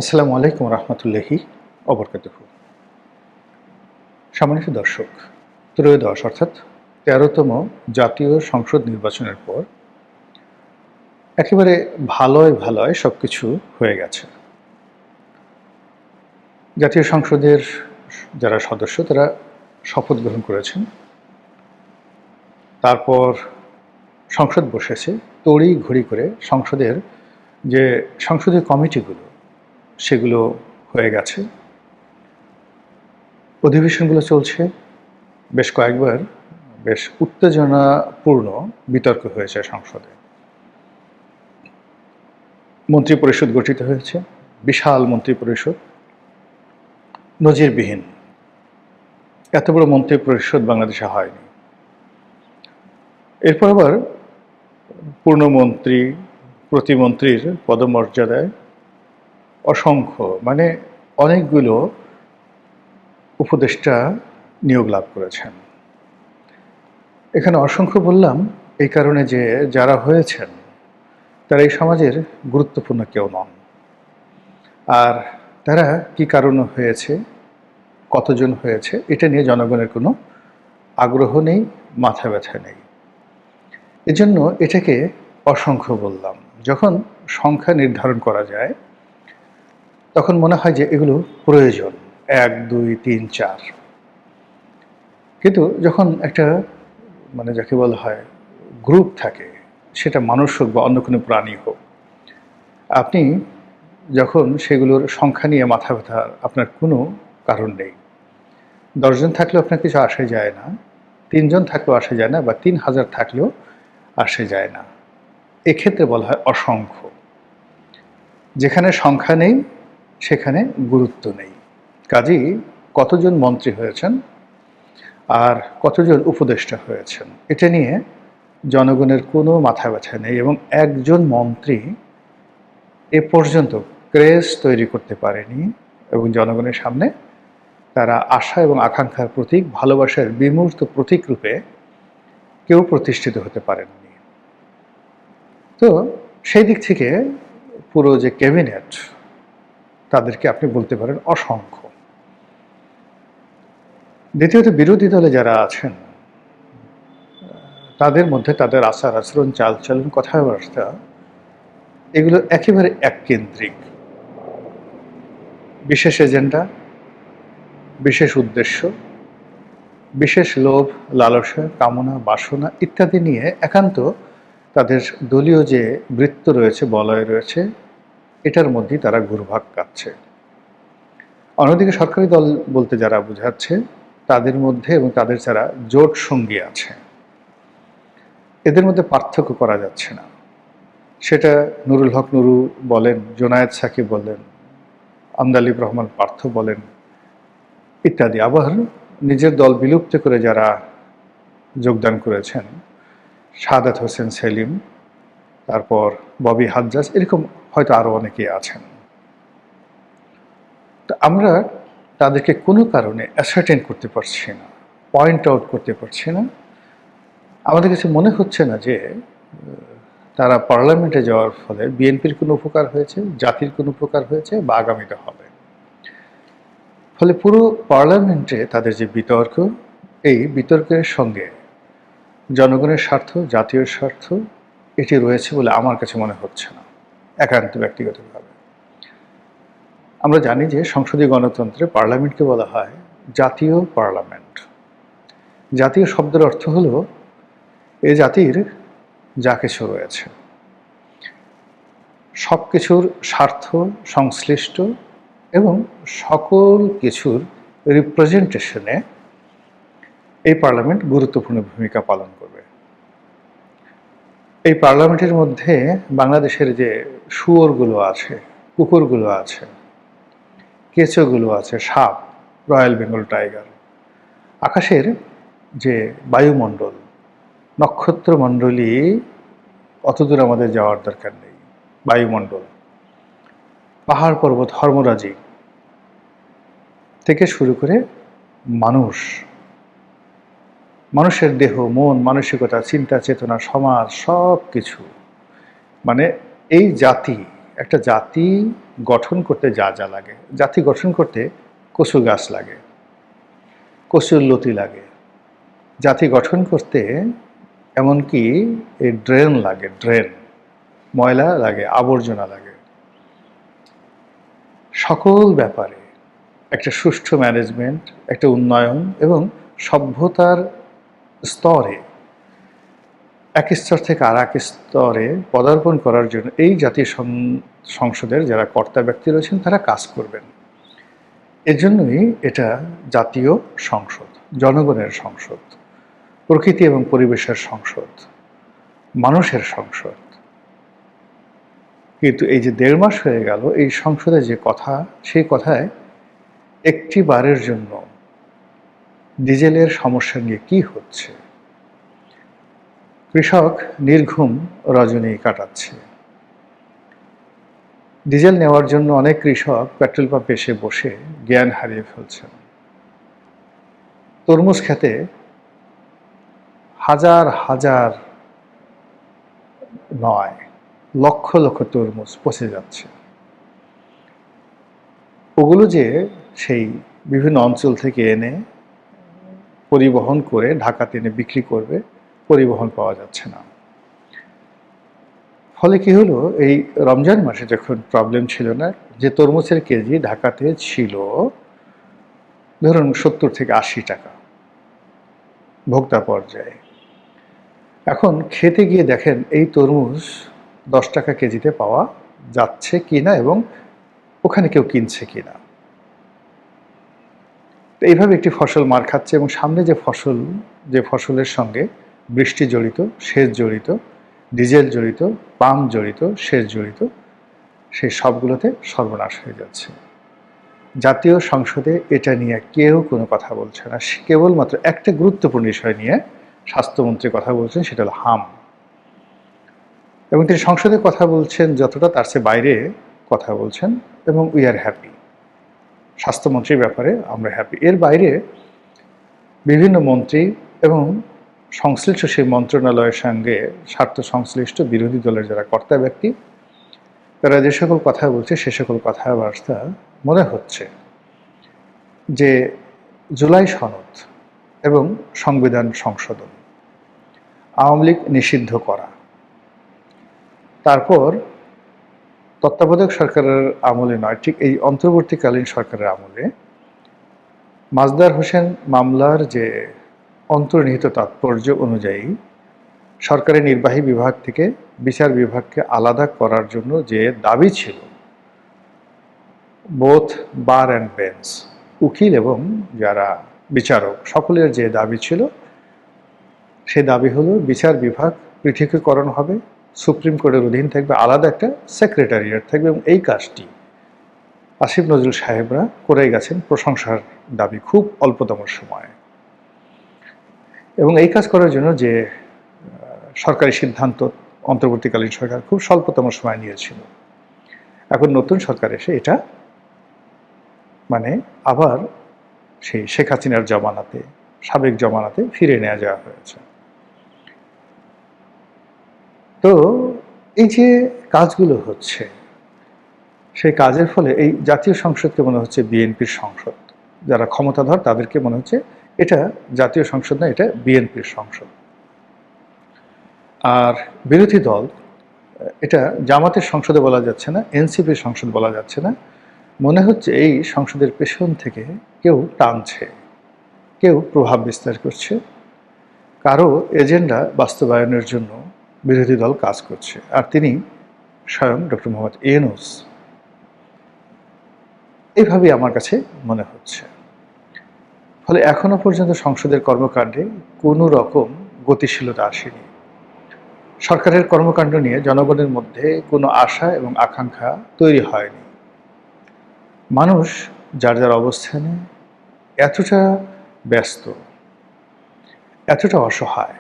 আসসালামু আলাইকুম রহমতুল্লাহি অবরকাতুহু। সম্মানিত দর্শক, ত্রয়োদশ অর্থাৎ ১৩তম জাতীয় সংসদ নির্বাচনের পর একেবারে ভালোয় ভালোয় সব কিছু হয়ে গেছে। জাতীয় সংসদের যারা সদস্য তারা শপথ গ্রহণ করেছেন। তারপর সংসদ বসেছে, তড়ি ঘড়ি করে সংসদের যে সংসদীয় কমিটিগুলো সেগুলো হয়ে গেছে। অধিবেশনগুলো চলছে। বেশ কয়েকবার বেশ উত্তেজনাপূর্ণ বিতর্ক হয়েছে সংসদে। মন্ত্রিপরিষদ গঠিত হয়েছে, বিশাল মন্ত্রিপরিষদ, নজিরবিহীন। এত বড় মন্ত্রিপরিষদ বাংলাদেশে হয়নি। এরপর আবার পূর্ণমন্ত্রী, প্রতিমন্ত্রীর পদমর্যাদায় অসংখ্য মানে অনেকগুলো উপদেষ্টা নিয়োগ লাভ করেছেন। এখানে অসংখ্য বললাম এই কারণে যে যারা হয়েছেন তারা এই সমাজের গুরুত্বপূর্ণ কেউ নন। আর তারা কি কারণে হয়েছে, কতজন হয়েছে, এটা নিয়ে জনগণের কোনো আগ্রহ নেই, মাথা ব্যথা নেই। এজন্য এটাকে অসংখ্য বললাম। যখন সংখ্যা নির্ধারণ করা যায় তখন মনে হয় যে এগুলো প্রয়োজন, ১, ২, ৩, ৪। কিন্তু যখন একটা মানে যাকে বলা হয় গ্রুপ থাকে, সেটা মানুষ হোক বা অন্য কোনো প্রাণী হোক, আপনি যখন সেগুলোর সংখ্যা নিয়ে মাথা ব্যথার আপনার কোনো কারণ নেই। ১০ জন থাকলেও আপনার কিছু আসে যায় না, ৩ জন থাকলেও আসে যায় না, বা ৩,০০০ থাকলেও আসে যায় না। এক্ষেত্রে বলা হয় অসংখ্য। যেখানে সংখ্যা নেই সেখানে গুরুত্ব নেই। কাজেই কতজন মন্ত্রী হয়েছেন আর কতজন উপদেষ্টা হয়েছেন এটা নিয়ে জনগণের কোনো মাথা ব্যথা নেই। এবং একজন মন্ত্রী এ পর্যন্ত ক্রেজ তৈরি করতে পারেনি এবং জনগণের সামনে তারা আশা এবং আকাঙ্ক্ষার প্রতীক, ভালোবাসার বিমূর্ত প্রতীক রূপে কেউ প্রতিষ্ঠিত হতে পারেননি। তো সেই দিক থেকে পুরো যে ক্যাবিনেট, তাদেরকে আপনি বলতে পারেন অসংখ্য। দ্বিতীয়ত বিরোধী দলে যারা আছেন তাদের মধ্যে তাদের আচার আচরণ, চালচলন, কথাবার্তা এগুলো একেবারে এককেন্দ্রিক। বিশেষ এজেন্ডা, বিশেষ উদ্দেশ্য, বিশেষ লোভ, লালসা, কামনা, বাসনা ইত্যাদি নিয়ে একান্ত তাদের দলীয় যে বৃত্ত রয়েছে, বলয় রয়েছে, এটার মধ্যেই তারা ঘুরপাক খাচ্ছে। অন্যদিকে সরকারি দল বলতে যারা বোঝাচ্ছে তাদের মধ্যে এবং তাদের যারা জোট সঙ্গী আছে এদের মধ্যে পার্থক্য করা যাচ্ছে না। সেটা নুরুল হক নুরু বলেন, জোনায়েদ সাকিব বলেন, আমদালিব রহমান পার্থ বলেন ইত্যাদি। আবার নিজের দল বিলুপ্ত করে যারা যোগদান করেছেন, সাদাত হোসেন সেলিম, তারপর ববি হাজ্জাজ, এরকম হয়তো আরও অনেকেই আছেন। তো আমরা তাদেরকে কোনো কারণে অ্যাসার্টেন করতে পারছি না, পয়েন্ট আউট করতে পারছি না। আমাদের কাছে মনে হচ্ছে না যে তারা পার্লামেন্টে যাওয়ার ফলে বিএনপির কোনো উপকার হয়েছে, জাতির কোনো উপকার হয়েছে বা আগামীতে হবে। ফলে পুরো পার্লামেন্টে তাদের যে বিতর্ক, এই বিতর্কের সঙ্গে জনগণের স্বার্থ, জাতীয় স্বার্থ এটি রয়েছে বলে আমার কাছে মনে হচ্ছে না, একান্ত ব্যক্তিগতভাবে। আমরা জানি যে সংসদীয় গণতন্ত্রে পার্লামেন্টকে বলা হয় জাতীয় পার্লামেন্ট। জাতীয় শব্দের অর্থ হলো এ জাতির যা কিছু রয়েছে সব কিছুর স্বার্থ সংশ্লিষ্ট এবং সকল কিছুর রিপ্রেজেন্টেশনে এই পার্লামেন্ট গুরুত্বপূর্ণ ভূমিকা পালন করবে। এই পার্লামেন্টের মধ্যে বাংলাদেশের যে শুয়োরগুলো আছে, কুকুরগুলো আছে, কেঁচোগুলো আছে, সাপ, রয়্যাল বেঙ্গল টাইগার, আকাশের যে বায়ুমণ্ডল, নক্ষত্রমণ্ডলী অতদূর আমাদের যাওয়ার দরকার নেই, বায়ুমণ্ডল, পাহাড় পর্বত, ধর্মরাজি থেকে শুরু করে মানুষ, মানুষের দেহ, মন, মানসিকতা, চিন্তা, চেতনা, সমাজ, সব কিছু, মানে এই জাতি, একটা জাতি গঠন করতে যা যা লাগে, জাতি গঠন করতে কচু গাছ লাগে, কচুর লতি লাগে, জাতি গঠন করতে এমনকি এই ড্রেন লাগে, ড্রেন, ময়লা লাগে, আবর্জনা লাগে। সকল ব্যাপারে একটা সুষ্ঠু ম্যানেজমেন্ট, একটা উন্নয়ন এবং সভ্যতার স্তরে এক স্তর থেকে আর এক স্তরে পদার্পণ করার জন্য এই জাতীয় সংসদের যারা কর্তা ব্যক্তি রয়েছেন তারা কাজ করবেন। এজন্যই এটা জাতীয় সংসদ, জনগণের সংসদ, প্রকৃতি এবং পরিবেশের সংসদ, মানুষের সংসদ। কিন্তু এই যে 1.5 মাস হয়ে গেল এই সংসদে যে কথা, সেই কথায় একটি বারের জন্য ডিজেলের সমস্যা নিয়ে কি হচ্ছে? কৃষক নির্ঘুম রজনী কাটাচ্ছে। ডিজেল নেওয়ার জন্য অনেক কৃষক পেট্রোল পাম্পে এসে বসে জ্ঞান হারিয়ে ফেলছেন। তরমুজ খেতে হাজার হাজার নয়, লক্ষ লক্ষ তরমুজ পচে যাচ্ছে। ওগুলো যে সেই বিভিন্ন অঞ্চল থেকে এনে পরিবহন করে ঢাকাতে এনে বিক্রি করবে, পরিবহন পাওয়া যাচ্ছে না। ফলে কি হলো, এই রমজান মাসে যখন প্রবলেম ছিল না, যে তরমুজের কেজি ঢাকাতে ছিল ধরুন 70 থেকে 80 টাকা ভোক্তা পর্যায়ে, এখন খেতে গিয়ে দেখেন এই তরমুজ 10 টাকা কেজিতে পাওয়া যাচ্ছে কিনা এবং ওখানে কেউ কিনছে কিনা। তো এইভাবে একটি ফসল মার খাচ্ছে এবং সামনে যে ফসলের সঙ্গে বৃষ্টি জড়িত, সেচ জড়িত, ডিজেল জড়িত, পাম্প জড়িত, সেচ জড়িত, সেই সবগুলোতে সর্বনাশ হয়ে যাচ্ছে। জাতীয় সংসদে এটা নিয়ে কেউ কোনো কথা বলছে না। কেবলমাত্র একটা গুরুত্বপূর্ণ বিষয় নিয়ে স্বাস্থ্যমন্ত্রী কথা বলছেন, সেটা হলো হাম। এবং তিনি সংসদে কথা বলছেন যতটা, তার চেয়ে বাইরে কথা বলছেন এবং উই আর হ্যাপি। স্বাস্থ্যমন্ত্রীর ব্যাপারে আমরা হ্যাপি। এর বাইরে বিভিন্ন মন্ত্রী এবং সংশ্লিষ্ট সেই মন্ত্রণালয়ের সঙ্গে স্বার্থ সংশ্লিষ্ট বিরোধী দলের যারা কর্তা ব্যক্তি, তারা যে সকল কথা বলছে সে সকল কথাবার্তা মনে হচ্ছে যে জুলাই সনদ এবং সংবিধান সংশোধন, আওয়ামী লীগ নিষিদ্ধ করা, তারপর তত্ত্বাবধায়ক সরকারের আমলে নয়, ঠিক এই অন্তর্বর্তীকালীন সরকারের আমলে মাজদার হোসেন মামলার যে অন্তর্নিহিত তাৎপর্য অনুযায়ী সরকারের নির্বাহী বিভাগ থেকে বিচার বিভাগকে আলাদা করার জন্য যে দাবি ছিল, বোথ বার অ্যান্ড বেঞ্চ, উকিল এবং যারা বিচারক সকলের যে দাবি ছিল, সেই দাবি হলো বিচার বিভাগ পৃথকীকরণ হবে, সুপ্রিম কোর্টের অধীন থাকবে, আলাদা একটা সেক্রেটারিয়েট থাকবে এবং এই কাজটি আসিফ নজরুল সাহেবরা করে গেছেন প্রশংসার দাবি খুব অল্পতম সময়ে। এবং এই কাজ করার জন্য যে সরকারি সিদ্ধান্ত অন্তর্বর্তীকালীন সরকার খুব স্বল্পতম সময় নিয়েছিল, এখন নতুন সরকার এসে এটা আবার সেই শেখ হাসিনার জমানাতে, সাবেক জমানাতে ফিরে নেওয়া যাওয়া হয়েছে। তো এই যে কাজগুলো হচ্ছে, সেই কাজের ফলে এই জাতীয় সংসদকে মনে হচ্ছে বিএনপির সংসদ। যারা ক্ষমতাধর তাদেরকে মনে হচ্ছে এটা জাতীয় সংসদ না, এটা বিএনপির সংসদ। আর বিরোধী দল, এটা জামাতের সংসদে বলা যাচ্ছে না, এনসিপির সংসদ বলা যাচ্ছে না, মনে হচ্ছে এই সংসদের পেছন থেকে কেউ টানছে, কেউ প্রভাব বিস্তার করছে, কারো এজেন্ডা বাস্তবায়নের জন্য বিরোধী দল কাজ করছে, আর তিনি স্বয়ং ডক্টর মোহাম্মদ ইউনূস। এইভাবেই আমার কাছে মনে হচ্ছে। ফলে এখনো পর্যন্ত সংসদের কর্মকাণ্ডে কোনো রকম গতিশীলতা আসেনি। সরকারের কর্মকাণ্ড নিয়ে জনগণের মধ্যে কোনো আশা এবং আকাঙ্ক্ষা তৈরি হয়নি। মানুষ যার যার অবস্থানে এতটা ব্যস্ত, এতটা অসহায়,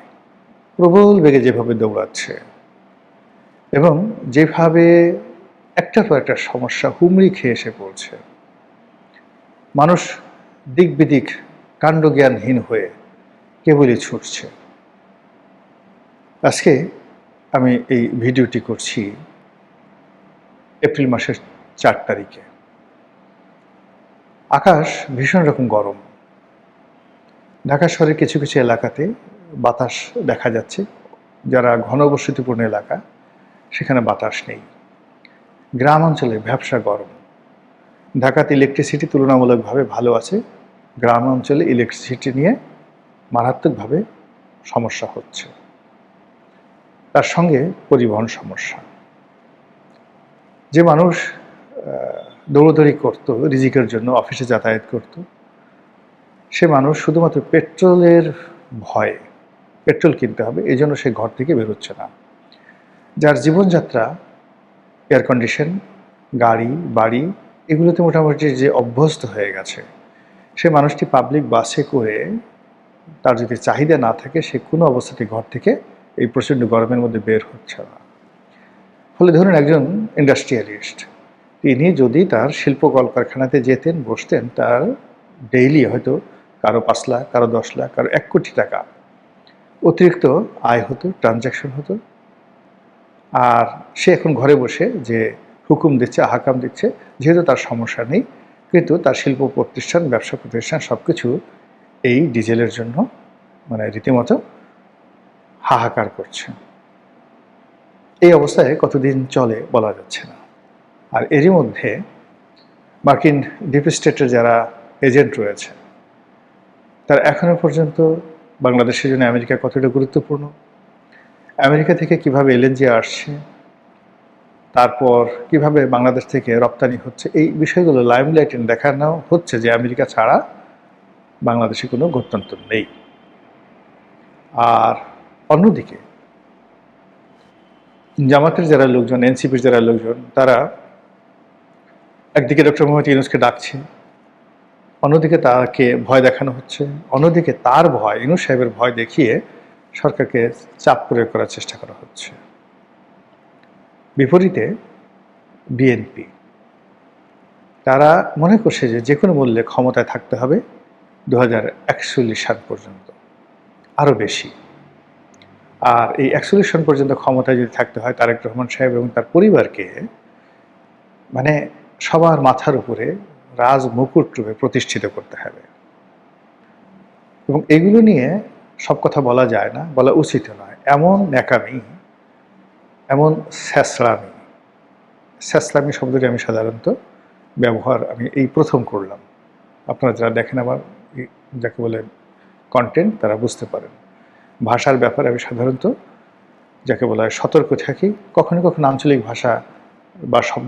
প্রবল বেগে যেভাবে দৌড়াচ্ছে এবং যেভাবে একটার পর একটা সমস্যা হুমড়ি খেয়ে এসে পড়ছে, মানুষ দিক বিদিক কাণ্ডজ্ঞানহীন হয়ে কেবলই ছুটছে। আজকে আমি এই ভিডিওটি করছি এপ্রিল মাসের 4 তারিখে। আকাশ ভীষণ রকম গরম। ঢাকা শহরের কিছু কিছু এলাকাতে বাতাস দেখা যাচ্ছে, যারা ঘনবসতিপূর্ণ এলাকা সেখানে বাতাস নেই। গ্রাম অঞ্চলে ভ্যাপসা গরম। ঢাকাতে ইলেকট্রিসিটি তুলনামূলকভাবে ভালো আছে, গ্রাম অঞ্চলে ইলেকট্রিসিটি নিয়ে মারাত্মকভাবে সমস্যা হচ্ছে। তার সঙ্গে পরিবহন সমস্যা। যে মানুষ দৌড়দৌড়ি করত রিজিকের জন্য, অফিসে যাতায়াত করত, সে মানুষ শুধুমাত্র পেট্রোলের ভয়ে, পেট্রোল কিনতে হবে এই জন্য সে ঘর থেকে বেরোচ্ছে না। যার জীবনযাত্রা এয়ার কন্ডিশন, গাড়ি, বাড়ি এগুলোতে মোটামুটি যে অভ্যস্ত হয়ে গেছে, সে মানুষটি পাবলিক বাসে করে, তার যদি চাহিদা না থাকে, সে কোনো অবস্থাতে ঘর থেকে এই প্রচণ্ড গরমের মধ্যে বের হচ্ছে না। ফলে ধরুন একজন ইন্ডাস্ট্রিয়ালিস্ট, তিনি যদি তার শিল্প কলকারখানাতে যেতেন, বসতেন, তার ডেইলি হয়তো কারো 5 লাখ, কারো 10 লাখ, কারো 1 কোটি টাকা অতিরিক্ত আয় হতো, ট্রানজ্যাকশন হতো। আর সে এখন ঘরে বসে যে হুকুম দিচ্ছে, হাকাম দিচ্ছে, যেহেতু তার সমস্যা নেই, কিন্তু তার শিল্প প্রতিষ্ঠান, ব্যবসা প্রতিষ্ঠান সব কিছু এই ডিজেলের জন্য মানে রীতিমতো হাহাকার করছে। এই অবস্থায় কতদিন চলে বলা যাচ্ছে না। আর এরই মধ্যে মার্কিন ডিপ স্টেটের যারা এজেন্ট রয়েছে, তারা এখনো পর্যন্ত বাংলাদেশের জন্য আমেরিকা কতটা গুরুত্বপূর্ণ, আমেরিকা থেকে কিভাবে এলএনজি আসছে, তারপর কিভাবে বাংলাদেশ থেকে রপ্তানি হচ্ছে, এই বিষয়গুলো লাইমলাইটে দেখানো হচ্ছে যে আমেরিকা ছাড়া বাংলাদেশে কোনো গত্যন্তর নেই। আর অন্যদিকে জামাতের যারা লোকজন, এনসিপির যারা লোকজন, তারা একদিকে ডক্টর মোহাম্মদ ইউনূসকে ডাকছে, অন্যদিকে তাকে ভয় দেখানো হচ্ছে, অন্যদিকে তার ভয়, ইউনূস সাহেবের ভয় দেখিয়ে সরকারকে চাপ প্রয়োগ করার চেষ্টা করা হচ্ছে। বিপরীতে বিএনপি, তারা মনে করছে যে যে কোনো মূল্যে ক্ষমতায় থাকতে হবে 2041 সাল পর্যন্ত, আরও বেশি। আর এই 41 সন পর্যন্ত ক্ষমতায় যদি থাকতে হয়, তারেক রহমান সাহেব এবং তার পরিবারকে মানে সবার মাথার উপরে রাজ মুকুট রূপে প্রতিষ্ঠিত করতে হবে। এবং এগুলো নিয়ে সব কথা বলা যায় না, বলা উচিত নয়। এমন ন্যাকামি, এমন স্যাসলামি শব্দটি আমি সাধারণত ব্যবহার আমি এই প্রথম করলাম। আপনারা যারা দেখেন আমার যাকে বলে কন্টেন্ট, তারা বুঝতে পারেন। ভাষার ব্যাপারে আমি সাধারণত যাকে বলা হয় সতর্ক থাকি। কখনো কখনো আঞ্চলিক ভাষা বা শব্দ